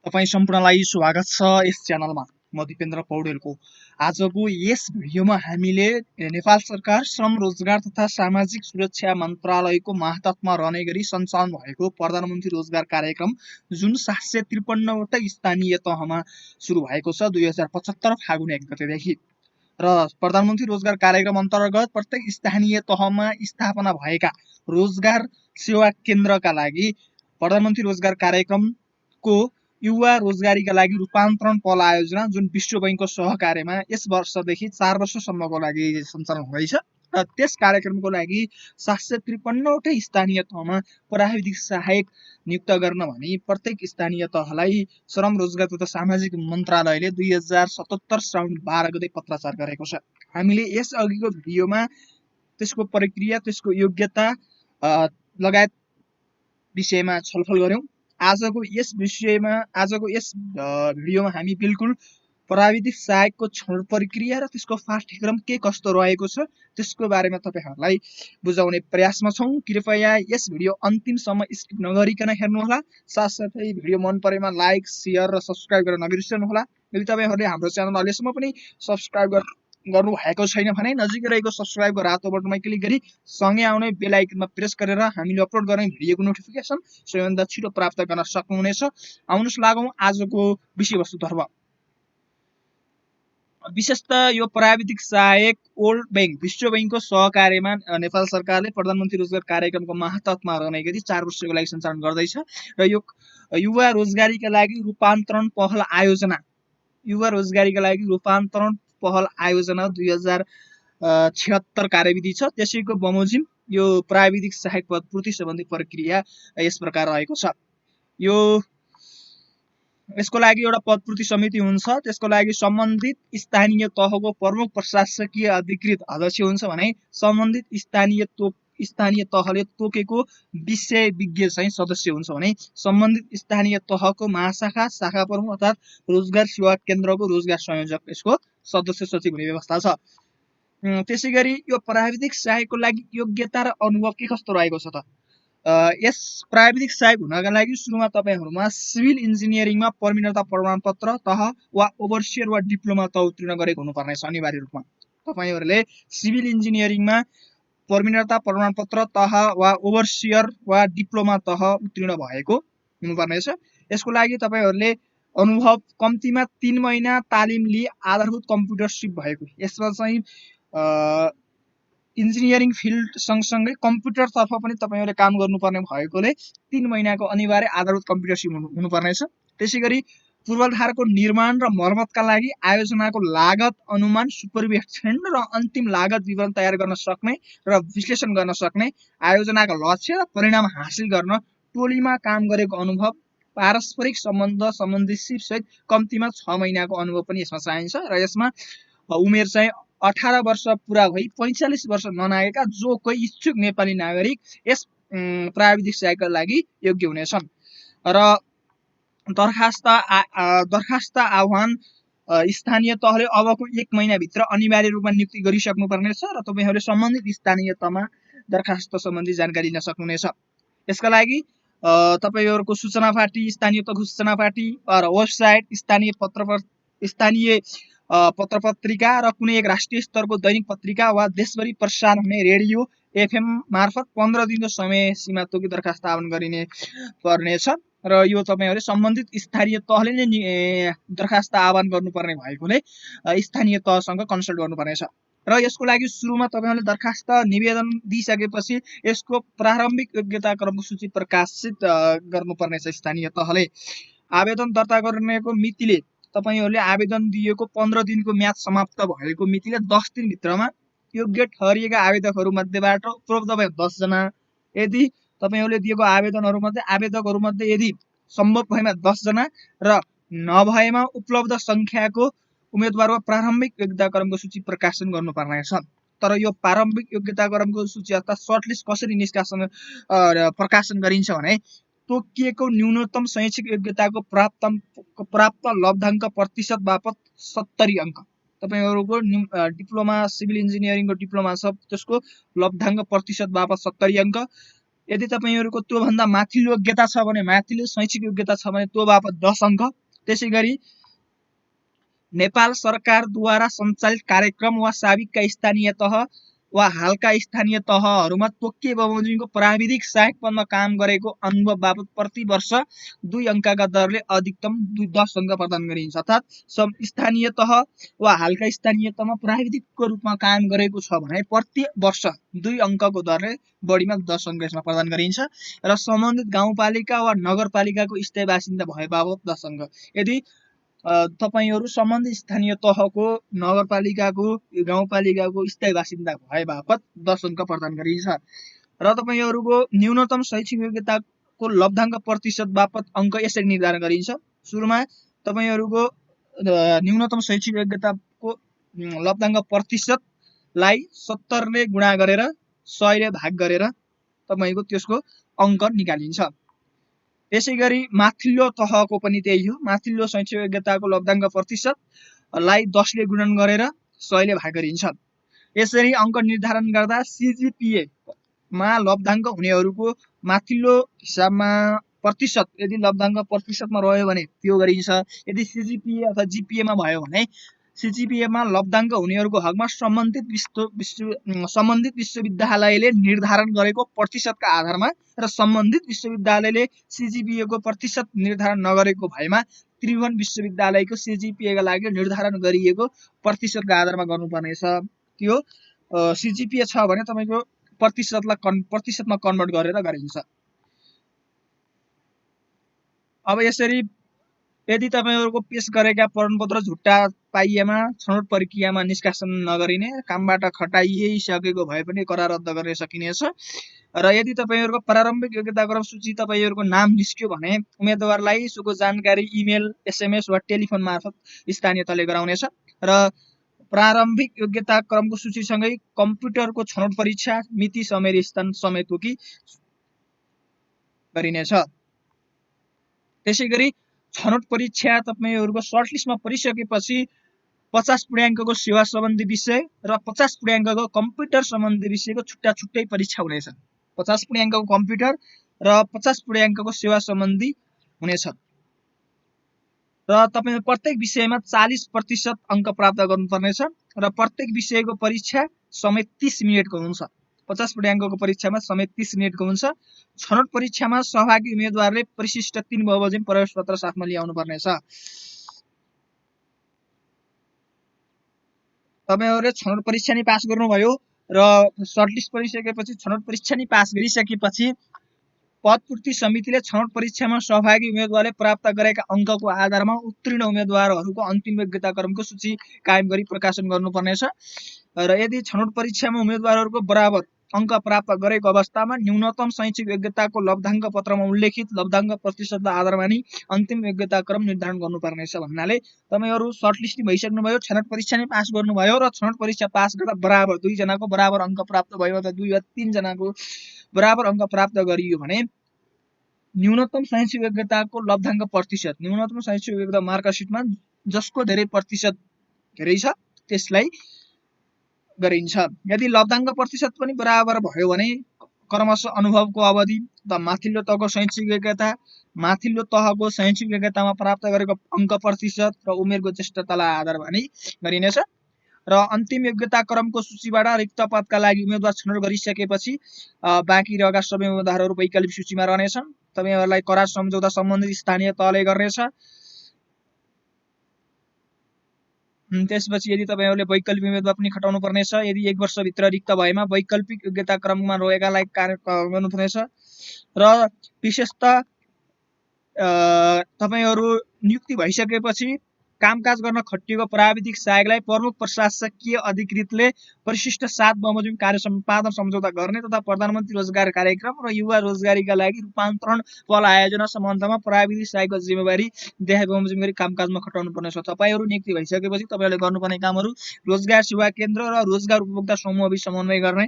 तपाईं सम्पूर्णलाई स्वागत छ यस च्यानलमा। म दिपेन्द्र पौडेलको आजको यस भिडियोमा हामीले नेपाल सरकार श्रम रोजगार तथा सामाजिक सुरक्षा मन्त्रालयको मातहतमा रहने गरी सञ्चालन भएको प्रधानमन्त्री रोजगार कार्यक्रम जुन 753 वटा स्थानीय तहमा सुरु भएको छ 2075 फागुन 1 गतेदेखि र प्रधानमन्त्री रोजगार कार्यक्रम अन्तर्गत प्रत्येक स्थानीय तहमा स्थापना भएका रोजगार सेवा केन्द्रका लागि प्रधानमन्त्री रोजगार कार्यक्रमको युवा रोजगारीका लागि रूपान्तरण पहल आयोजना जुन विश्व बैंकको सहकार्यमा यस वर्षदेखि 4 वर्षसम्मको लागि सञ्चालन हुँदैछ र त्यस कार्यक्रमको लागि 753 वटै स्थानीय तहमा प्राविधिक सहायक नियुक्त गर्न भनी प्रत्येक स्थानीय तहलाई श्रम रोजगार तथा सामाजिक मन्त्रालयले 2077 श्रावण 12 गते पत्राचार गरेको छ। हामीले यस अघिको भिडियोमा त्यसको प्रक्रिया, त्यसको योग्यता लगायत विषयमा छलफल गर्यौं। आजको यस भिडियोमा हामी बिल्कुल प्राविधिक सहायकको छनौट प्रक्रिया र त्यसको पाठ्यक्रम के कस्तो रहेको छ त्यसको बारेमा तपाईहरुलाई बुझाउने प्रयासमा छौं। कृपया यस भिडियो अन्तिमसम्म स्किप नगरिकन हेर्नुहोला। साथसाथै भिडियो मन परेमा लाइक, शेयर र सब्स्क्राइब गर्न नबिर्सनुहोला। यदि तपाईहरुले हाम्रो च्यानल अहिलेसम्म पनि सब्स्क्राइब गर्नु भएको छैन भने नजिकै रहेको सब्स्क्राइबको रातो बटनमा क्लिक गरी सँगै आउने बेल आइकनमा प्रेस गरेर हामीले अपलोड गर्ने भिडियोको नोटिफिकेसन सबैभन्दा छिटो प्राप्त गर्न सक्नुहुनेछ। आउनुस् लागौं आजको विषयवस्तुतर्फ। विशेषतः यो प्राविधिक सहायक वर्ल्ड बैंक, विश्व बैंकको सहकार्यमा नेपाल सरकारले प्रधानमन्त्री रोजगार कार्यक्रमको मातहतमा रहने गरी 4 वर्षको लागि सञ्चालन गर्दैछ र यो युवा रोजगारीका लागि रूपान्तरण पहल आयोजना 2076 कार्यविधि छ। त्यसैको बमोजिम यो प्राविधिक सहायक पदपूर्ति सम्बन्धी प्रक्रिया यस प्रकार रहेको छ। यसको लागि एउटा पदपूर्ति समिति हुन्छ। त्यसको लागि सम्बन्धित स्थानीय तहको प्रमुख प्रशासकीय अधिकृत अध्यक्ष हुन्छ भने सम्बन्धित स्थानीय तहले तोकेको विषय विज्ञ चाहिँ सदस्य हुन्छ भने सम्बन्धित स्थानीय तहको महाशाखा, शाखा प्रमुख अर्थात् रोजगार सेवा केन्द्रको रोजगार संयोजक यसको सदस्य सचिव हुने व्यवस्था छ। त्यसैगरी यो प्राविधिक सहायकको लागि योग्यता र अनुभव के कस्तो रहेको छ त? यस प्राविधिक सहायक हुनका लागि सुरुमा तपाईहरुमा सिभिल इन्जिनियरिङमा प्रवीणता प्रमाणपत्र तह वा ओभरसियर वा डिप्लोमा तह उत्तीर्ण गरेको हुनुपर्ने छ। अनिवार्य रूपमा तपाईहरुले सिभिल इन्जिनियरिङमा प्रवीणता प्रमाणपत्र तह वा ओभरसियर वा डिप्लोमा तह उत्तीर्ण भएको हुनुपर्ने छ। यसको लागि तपाईहरुले अनुभव कम्तीमा 3 महिना तालिम लिई आधारभूत कम्प्युटर सिप भएको, यसमा चाहिँ इन्जिनियरिङ फिल्ड सँगसँगै कम्प्युटर तर्फ पनि तपाईहरुले काम गर्नुपर्ने भएकोले 3 महिनाको अनिवार्य आधारभूत कम्प्युटर सिप हुनुपर्ने छ। त्यसैगरी पूर्वाधारको निर्माण र मर्मतका लागि आयोजनाको लागत अनुमान, सुपरिवेक्षण र अन्तिम लागत विवरण तयार गर्न सक्ने र विश्लेषण गर्न सक्ने, आयोजनाको लक्ष्य र परिणाम हासिल गर्न टोलीमा काम गरेको अनुभव, पारस्परिक सम्बन्ध सम्बन्धी सिप सहित कम्तीमा 6 महिनाको अनुभव पनि यसमा चाहिन्छ र यसमा उमेर चाहिँ 18 वर्ष पूरा भई 45 वर्ष ननागेका जो कोही इच्छुक नेपाली नागरिक यस प्राविधिक सहायकका लागि योग्य हुनेछन्। र दरखास्त आह्वान स्थानीय तहले अबको 1 महिनाभित्र अनिवार्य रूपमा नियुक्ति गरिसक्नुपर्ने छ र तपाईहरुले सम्बन्धित स्थानीय तहमा दरखास्त सम्बन्धी जानकारी लिन सक्नुहुनेछ। यसका लागि तपाईहरुको सूचना पाटी, स्थानीय तहको सूचना पाटी र वेबसाइट, स्थानीय पत्रपत्रिका र कुनै एक राष्ट्रिय स्तरको दैनिक पत्रिका वा देशभरि प्रसारण हुने रेडियो एफएम मार्फत 15 दिनको समय सीमा तोकी दरखास्त आह्वान गरिने पर्नेछ र यो तपाईहरुले सम्बन्धित स्थानीय तहले नै दरखास्त आह्वान गर्नुपर्ने भएकोले स्थानीय तहसँग कन्सल्ट गर्नुपर्नेछ। र यसको लागि सुरुमा तपाईहरुले दरखास्त निवेदन दिइसकेपछि यसको प्रारम्भिक योग्यता क्रमको सूची प्रकाशित गर्नुपर्नेछ। स्थानीय तहले आवेदन दर्ता गर्नेको मितिले तपाईहरुले आवेदन दिएको 15 दिनको म्याद समाप्त भएको मितिले 10 दिन भित्रमा योग्य ठहरिएका आवेदकहरु मध्येबाट उपरोक्त 10 जना, यदि तपाईहरुले दिएको आवेदकहरु मध्ये यदि सम्भव भएमा 10 जना र नभएमा उपलब्ध संख्याको उम्मेदवारको प्रारम्भिक योग्यता क्रमको सूची प्रकाशन गर्नुपर्ने छ। तर यो प्रारम्भिक योग्यता क्रमको सूची अर्थात् सर्टलिस्ट कसरी प्रकाशन गरिन्छ भने तोकिएको न्यूनतम शैक्षिक योग्यताको प्राप्त लब्धाङ्क प्रतिशत बापत 70 अंक, तपाईहरुको डिप्लोमा सिभिल इन्जिनियरिङको डिप्लोमा छ त्यसको लब्धाङ्क प्रतिशत बापत 70 अंक, यदि तपाईहरुको त्यो भन्दा माथिल्लो योग्यता छ भने माथिल्लो शैक्षिक योग्यता छ भने त्यो बापत 10 अंक। त्यसैगरी नेपाल सरकारद्वारा सञ्चालित कार्यक्रम वा साबिकका स्थानीय तह वा हालका स्थानीय तहहरुमा तोकिए बमोजिमको प्राविधिक सहायक पदमा काम गरेको अनुभव बापत प्रति वर्ष 2 अंकका दरले अधिकतम 10 अंक प्रदान गरिन्छ। अर्थात स्थानीय तह वा हालका स्थानीय तहमा प्राविधिकको रूपमा काम गरेको छ भने प्रति वर्ष 2 अंकको दरले बढीमा 10 अंक यसमा प्रदान गरिन्छ र सम्बन्धित गाउँपालिका वा नगरपालिकाको स्थायी बासिन्दा भए बापत 10 अंक। यदि तपाईहरु सम्बन्धित स्थानीय तहको नगरपालिकाको गाउँपालिकाको स्थायी बासिन्दा भए बापत 10 अंक प्रदान गरिन्छ र तपाईहरुको न्यूनतम शैक्षिक योग्यताको लब्धाङ्क प्रतिशत बापत अंक यसरी निर्धारण गरिन्छ। सुरुमा तपाईहरुको न्यूनतम शैक्षिक योग्यताको लब्धाङ्क प्रतिशतलाई 70 ले गुणा गरेर 100 ले भाग गरेर तपाईको त्यसको अंक निकालिन्छ। त्यसैगरी माथिल्लो तहको पनि त्यही हो। माथिल्लो शैक्षिक योग्यताको लब्धाङ्क प्रतिशतलाई 10 ले गुणन गरेर 100 ले भाग गरिन्छ। यसरी अंक निर्धारण गर्दा सीजीपीए मा लब्धाङ्क हुनेहरुको माथिल्लो हिसाबमा प्रतिशत यदि लब्धाङ्क प्रतिशतमा रह्यो भने त्यो गरिन्छ। यदि सीजीपीए अथवा जीपीए मा भयो भने सीजीपीए मा लब्धाङ्क हुनेहरुको हकमा सम्बन्धित विश्वविद्यालयले निर्धारण गरेको प्रतिशतका आधारमा र सम्बन्धित विश्वविद्यालयले सीजीपीए को प्रतिशत निर्धारण नगरेको भएमा त्रिभुवन विश्वविद्यालयको सीजीपीए का लागि निर्धारण गरिएको प्रतिशतका आधारमा गर्नुपर्नेछ। त्यो सीजीपीए छ भने तपाईको प्रतिशतमा कन्भर्ट गरेर गरिन्छ। अब यसरी यदि तपाईहरुको पेश गरेका प्रमाणपत्र झुट्टा पाइएमा छनौट प्रक्रियामा निष्कासन नगरिने, कामबाट खटाइसकेको भए पनि करार रद्द गर्न सकिनेछ र यदि तपाईहरुको प्रारम्भिक योग्यता क्रम सूची तपाईहरुको नाम निस्क्यो भने उम्मेदवारलाई सोको जानकारी इमेल, एसएमएस वा टेलिफोन मार्फत स्थानीय तहले गराउनेछ र प्रारम्भिक योग्यता क्रमको सूचीसँगै कम्प्युटरको छनौट परीक्षा मिति समय स्थान समय तोकी गरिनेछ। त्यसैगरी छनौट परीक्षा तपाईहरुको सर्टलिस्टमा परिसकेपछि 50 पूर्णाङ्कको सेवा सम्बन्धी विषय र 50 पूर्णाङ्कको कम्प्युटर सम्बन्धी विषयको छुट्टा-छुट्टै परीक्षा हुनेछ। 50 पूर्णाङ्कको कम्प्युटर र 50 पूर्णाङ्कको सेवा सम्बन्धी हुनेछ र तपाईले प्रत्येक विषयमा 40% अंक प्राप्त गर्नुपर्नेछ र प्रत्येक विषयको परीक्षा समय 30 मिनेटको हुन्छ। 50 पूर्णाङ्कको परीक्षामा समय 30 मिनेटको हुन्छ। छनौट परीक्षामा सहभागी उम्मेदवारले परिशिष्ट 3 बमोजिम प्रवेश पत्र साथमा ल्याउनु पर्नेछ। तपाईहरुले छनौट परीक्षा नि पास गर्नुभयो र सर्टलिस्ट परिसकेपछि छनौट परीक्षा नि पास गरिसकेपछि पदपूर्ति समितिले छनौट परीक्षामा सहभागी उम्मेदवारले प्राप्त गरेका अंकको आधारमा उत्तीर्ण उम्मेदवारहरूको अन्तिम योग्यता क्रमको सूची कायम गरी प्रकाशन गर्नुपर्नेछ र यदि छनौट परीक्षामा उम्मेदवारहरूको बराबर अंक प्राप्त गरेको अवस्थामा न्यूनतम शैक्षिक योग्यताको लब्धाङ्क पत्रमा उल्लेखित लब्धाङ्क प्रतिशतका आधारमा नि अन्तिम योग्यता क्रम निर्धारण गर्नुपर्नेछ भन्नाले तपाईहरु सर्टलिस्ट नि भइसक्नुभयो, छनौट परीक्षा नि पास गर्नुभयो र छनौट परीक्षा पास गर्दा बराबर 2 जनाको बराबर अंक प्राप्त भयो अथवा 2 वा 3 जनाको बराबर अंक प्राप्त गरियो भने न्यूनतम शैक्षिक योग्यताको लब्धाङ्क प्रतिशत न्यूनतम शैक्षिक योग्यता मार्कसिटमा जसको धेरै प्रतिशत धेरै छ त्यसलाई गरिन्छ। यदि लब्धाङ्क प्रतिशत पनि बराबर भयो भने क्रमशः अनुभवको अवधि त माथिल्लो तहको शैक्षिक योग्यता माथिल्लो तहको शैक्षिक योग्यतामा प्राप्त गरेको अंक प्रतिशत र उमेरको ज्येष्ठतालाई आधार भनी गरिनेछ र अन्तिम योग्यता क्रमको सूचीबाट रिक्त पदका लागि उम्मेदवार छनौट गरिसकेपछि बाँकी रहेका सबै उम्मेदवारहरू वैकल्पिक सूचीमा रहनेछन्। तपाईहरुलाई करार सम्झौता सम्बन्धित स्थानीय तहले गर्नेछ। त्यसपछि यदि तपाईहरुले वैकल्पिक उम्मेदवार पनि खटाउनु पर्नेछ। यदि 1 वर्षभित्र रिक्त भएमा वैकल्पिक योग्यता क्रममा रहेकालाई कार्य गर्नुपर्नेछ र विशेषतः तपाईहरु नियुक्ति भइसकेपछि कामकाज गर्न खटिएको प्राविधिक सहायकलाई प्रमुख प्रशासकीय अधिकृतले परिशिष्ट 7 बमोजिम कार्य सम्पादन सम्झौता गर्ने तथा प्रधानमन्त्री रोजगार कार्यक्रम र युवा रोजगारीका लागि रूपान्तरण पहल आयोजना सम्बन्धमा प्राविधिक सहायकको जिम्मेवारी देखाइ बमोजिम गरी कामकाजमा खटाउनु पर्नेछ। तपाईहरु नियुक्ति भइसकेपछि तपाईहरुले गर्नुपर्ने कामहरु रोजगार सेवा केन्द्र र रोजगार उपभोक्ता समूहबीच समन्वय गर्ने,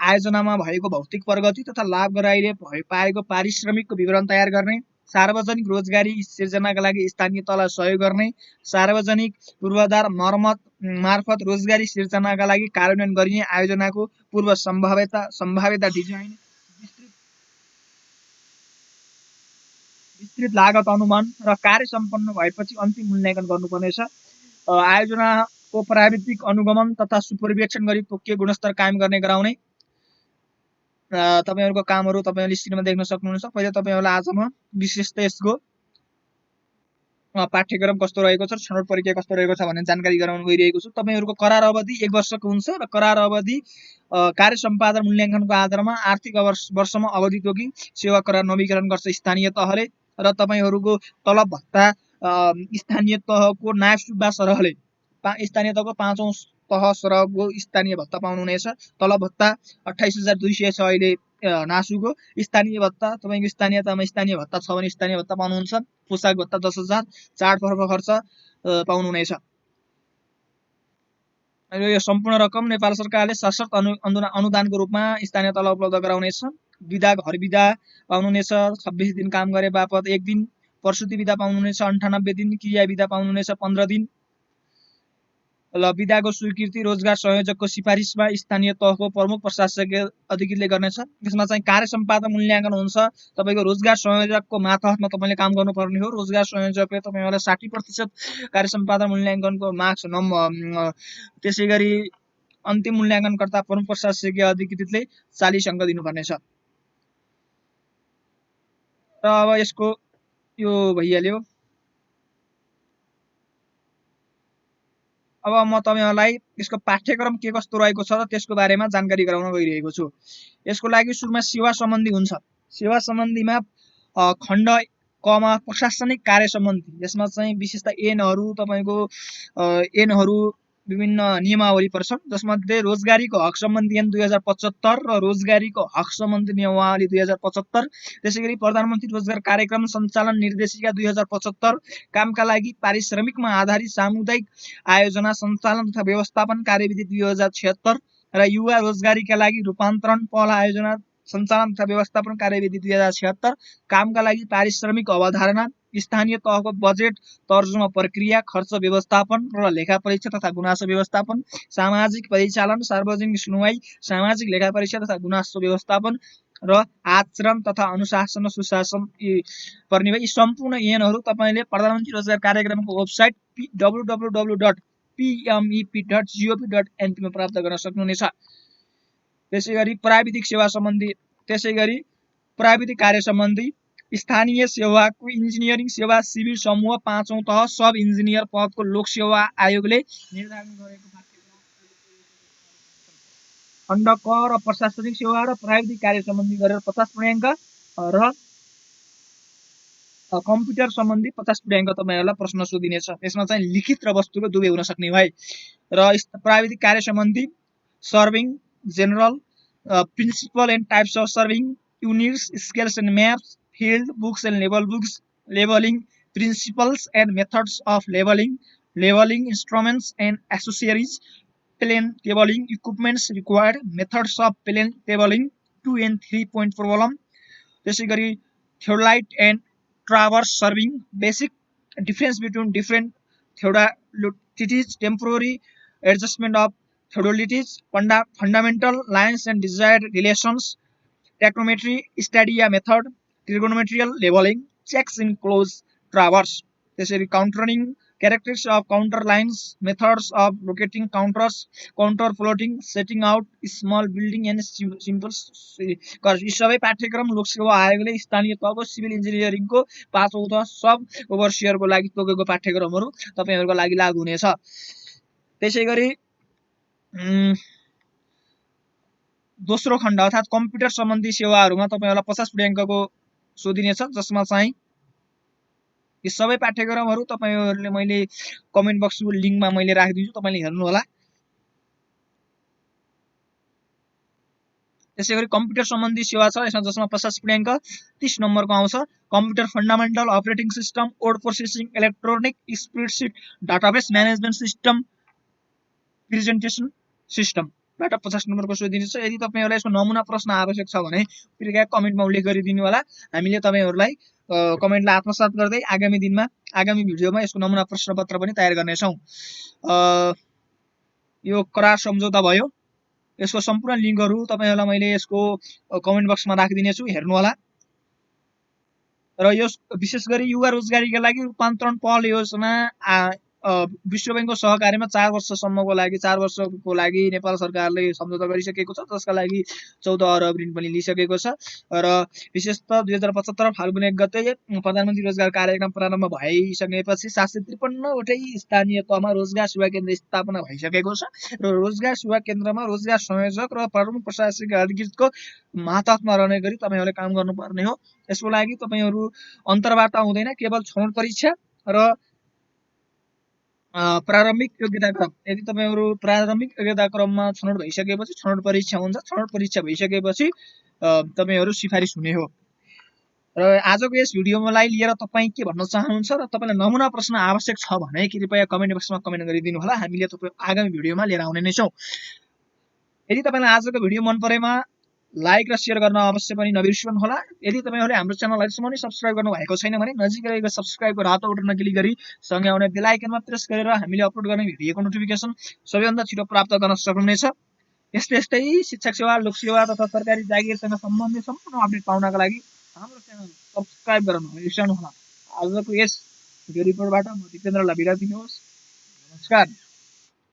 आयोजनामा भएको भौतिक प्रगति तथा लाभ गराइले पाएको पारिश्रमिकको विवरण तयार गर्ने, सार्वजनिक रोजगारी सिर्जनाका लागि स्थानीय तहलाई सहयोग गर्ने, सार्वजनिक पूर्वाधार मर्मत मार्फत रोजगारी सिर्जनाका लागि कार्यान्वयन गरिने आयोजनाको पूर्व सम्भाव्यता डिजाइन, विस्तृत लागत अनुमान र कार्य सम्पन्न भएपछि अन्तिम मूल्याङ्कन गर्नुपर्नेछ। आयोजनाको प्राविधिक अनुगमन तथा सुपरिवेक्षण गरी तोकिएको गुणस्तर कायम गर्ने गराउने तपाईहरुको कामहरु तपाईहरुले स्क्रिनमा देख्न सक्नुहुन्छ। पहिले तपाईहरुलाई आज म विशेष त यसको पाठ्यक्रम कस्तो रहेको छ, छनौट प्रक्रिया कस्तो रहेको छ भन्ने जानकारी गराउन गइरहेको छु। तपाईहरुको करार अवधि 1 वर्षको हुन्छ र करार अवधि कार्य सम्पादन मूल्याङ्कनको आधारमा आर्थिक वर्षमा अवधि तोकी सेवा करार नवीकरण गर्छ स्थानीय तहले र तपाईहरुको तलब भत्ता स्थानीय तहको नायब सुब्बा सरहले स्थानीय तहको 5औं तह सरहको स्थानीय भत्ता पाउनुहुनेछ। तलब भत्ता 28200 छ अहिले नासुको। स्थानीय भत्ता तपाईको स्थानीय तहमा स्थानीय भत्ता छ भने स्थानीय भत्ता पाउनुहुन्छ। पोशाक भत्ता 10000, चाडपर्व खर्च पाउनुहुनेछ। यो सम्पूर्ण रकम नेपाल सरकारले सशर्त अनुदानको रूपमा स्थानीय तहलाई उपलब्ध गराउनेछ। विधा घर विधा पाउनुहुनेछ 26 दिन काम गरे बापत 1 दिन, प्रसुति विधा पाउनुहुनेछ 98 दिन, क्रिया विधा पाउनुहुनेछ 15 दिन। ल विधाको स्वीकृति रोजगार संयोजकको सिफारिसमा स्थानीय तहको प्रमुख प्रशासकीय अधिकृतले गर्नेछ। यसमा चाहिँ कार्य सम्पादन मूल्याङ्कन हुन्छ। तपाईको रोजगार संयोजकको मातहतमा तपाईले काम गर्नुपर्ने हो। रोजगार संयोजकले तपाईलाई 60% कार्य सम्पादन मूल्याङ्कनको मार्क्स त्यसैगरी अन्तिम मूल्याङ्कनकर्ता प्रमुख प्रशासकीय अधिकृतले 40 अङ्क दिनुपर्नेछ। र अब यसको यो भइहाल्यो। अब म तपाईहरुलाई यसको पाठ्यक्रम के कस्तो रहेको छ र त्यसको बारेमा जानकारी गराउन गइरहेको छु। यसको लागि सुरुमा सेवा सम्बन्धी हुन्छ। सेवा सम्बन्धीमा खण्ड कमा प्रशासनिक कार्य सम्बन्धी यसमा चाहिँ विशेषतः एनहरु तपाईको एनहरु विभिन्न नियमावली पर्छन्। जसमध्ये रोजगारीको हक सम्बन्धी ऐन 2075 र रोजगारीको हक सम्बन्धी नियमावली 2075, त्यसैगरी प्रधानमन्त्री रोजगार कार्यक्रम सञ्चालन निर्देशिका 2075, कामका लागि पारिश्रमिकमा आधारित सामुदायिक आयोजना सञ्चालन तथा व्यवस्थापन कार्यविधि 2076 र युवा रोजगारीका लागि रूपान्तरण पहल आयोजना सञ्चालन तथा व्यवस्थापन कार्यविधि 2076, कामका लागि पारिश्रमिक अवधारणा, स्थानीय तहको बजेट तर्जुमा प्रक्रिया, खर्च व्यवस्थापन र लेखा परीक्षा तथा गुनासो व्यवस्थापन, सामाजिक परिचालन, सार्वजनिक सुनवाई, सामाजिक लेखा परीक्षा तथा गुनासो व्यवस्थापन र आचरण तथा अनुशासन सुशासन पर्ने भए। यी सम्पूर्ण ऐनहरु तपाईले प्रधानमन्त्री रोजगार कार्यक्रमको वेबसाइट www.pmep.gov.np मा प्राप्त गर्न सक्नुहुनेछ। त्यसैगरी प्राविधिक सेवा सम्बन्धी त्यसैगरी प्राविधिक कार्य सम्बन्धी स्थानीय सेवाको इन्जिनियरिङ सेवा सिभिल समूह 5औं तह सब इन्जिनियर पदको लोक सेवा आयोगले निर्धारण गरेको पाठ्यक्रम खण्ड क र प्रशासनिक सेवा र प्राविधिक कार्य सम्बन्धी गरेर 50 पूर्णाङ्क र कम्प्युटर सम्बन्धी 50 पूर्णाङ्क तपाईहरुलाई प्रश्न सोधिनेछ। यसमा चाहिँ लिखित र वस्तुको दुवै हुन सक्ने भए। र प्राविधिक कार्य सम्बन्धी सर्विङ general principle and types of serving, units, scales and maps, field books and label books, labeling principles and methods of labeling, labeling instruments and accessories, plain tabling equipments required, methods of plain tabling 2 and 3.4 column. त्यसैगरी theodolite and traverse serving, basic difference between different theodolities, temporary adjustment of theodolities, fundamental lines and desired relations, tachometry, stadia method, trigonometrical labeling, checks in close traverse. त्यसैगरी countering, characteristics of counter lines, methods of locating counters, counter floating, setting out small building and simple. यी सबै पाठ्यक्रम लोकसेवा आयोगले स्थानीय तहको civil इन्जिनियरिङको 5औं तह सब ओभरसियरको लागि तोकेको पाठ्यक्रमहरु तपाईहरुको लागि लागू हुनेछ। त्यसैगरी दोस्रो खण्ड अर्थात कम्प्युटर सम्बन्धी सेवाहरुमा तपाईहरुलाई 50 पूर्णाङ्कको सोधिनेछ। जसमा चाहिँ यी सबै पाठ्यक्रमहरु तपाईहरुले मैले कमेन्ट बक्सको लिंकमा मैले राखिदिन्छु, तपाईले हेर्नु होला। त्यसैगरी कम्प्युटर सम्बन्धी सेवा छ यसमा जसमा 50 पूर्णाङ्क 30 नम्बरको आउँछ। Computer fundamental operating system, word processing, electronic spreadsheet, database management system, presentation system बाट 50 नम्बरको सोधिनेछ। यदि तपाईहरुलाई यसको नमुना प्रश्न आवश्यक छ भने कृपया कमेन्टमा उल्लेख गरिदिनु होला। हामीले तपाईहरुलाई कमेन्टलाई आत्मसात गर्दै आगामी दिनमा आगामी भिडियोमा यसको नमुना प्रश्नपत्र पनि तयार गर्नेछौं। यो करार सम्झौता भयो। यसको सम्पूर्ण लिंकहरु तपाईहरुलाई मैले यसको कमेन्ट बक्समा राखिदिनेछु, हेर्नु होला। र यो विशेष गरी युवा रोजगारीका लागि रूपान्तरण पहल योजना विश्व बैंकको सहकार्यमा 4 वर्षसम्मको लागि 4 वर्षको लागि नेपाल सरकारले सम्झौता गरिसकेको छ, जसका लागि 14 अरब ऋण पनि लिइसकेको छ। र विशेषतः 2075 फाल्गुन 1 गते प्रधानमन्त्री रोजगार कार्यक्रम प्रारम्भ भइसकेपछि 753 वटै स्थानीय तहमा रोजगार सेवा केन्द्र स्थापना भइसकेको छ र रोजगार सेवा केन्द्रमा रोजगार संयोजक र प्रमुख प्रशासनिक अधिकृतको मातहतमा रहने गरी तपाईहरुले काम गर्नुपर्ने हो। यसको लागि तपाईहरु अन्तर्वार्ता हुँदैन, केवल छनौट परीक्षा र प्रारम्भिक योग्यता क्रम। यदि तपाईहरु प्रारम्भिक योग्यता क्रममा छनौट भइसकेपछि छनौट परीक्षा हुन्छ। छनौट परीक्षा भइसकेपछि तपाईहरु सिफारिस हुने हो। र आजको यस भिडियोलाई लिएर तपाई के भन्न चाहनुहुन्छ र तपाईलाई नमुना प्रश्न आवश्यक छ भने कृपया कमेन्ट बक्समा कमेन्ट गरिदिनु होला। हामीले तपाई आगामी भिडियोमा लिएर आउने नै छौं। यदि तपाईलाई आजको भिडियो मन परेमा लाइक र शेयर गर्न अवश्य पनि नबिर्सनु होला। यदि तपाईहरुले हाम्रो च्यानललाई अहिलेसम्म नै सब्स्क्राइब गर्नु भएको छैन भने नजिकै रहेको सब्स्क्राइबको रातो बटनमा क्लिक गरी सँगै आउने बेल आइकनमा प्रेस गरेर हामीले अपलोड गर्ने भिडियोको नोटिफिकेसन सबैभन्दा छिटो प्राप्त गर्न सक्नुहुनेछ। यस्तै शिक्षक सेवा, लोक सेवा तथा सरकारी जागिरसँग सम्बन्धित सम्पूर्ण अपडेट पाउनका लागि हाम्रो च्यानल सब्स्क्राइब गर्न नबिर्सनु होला। आजको यस भिडियो रिपोर्टबाट म दिपेन्द्रलाई बिदा दिनुहोस्। नमस्कार।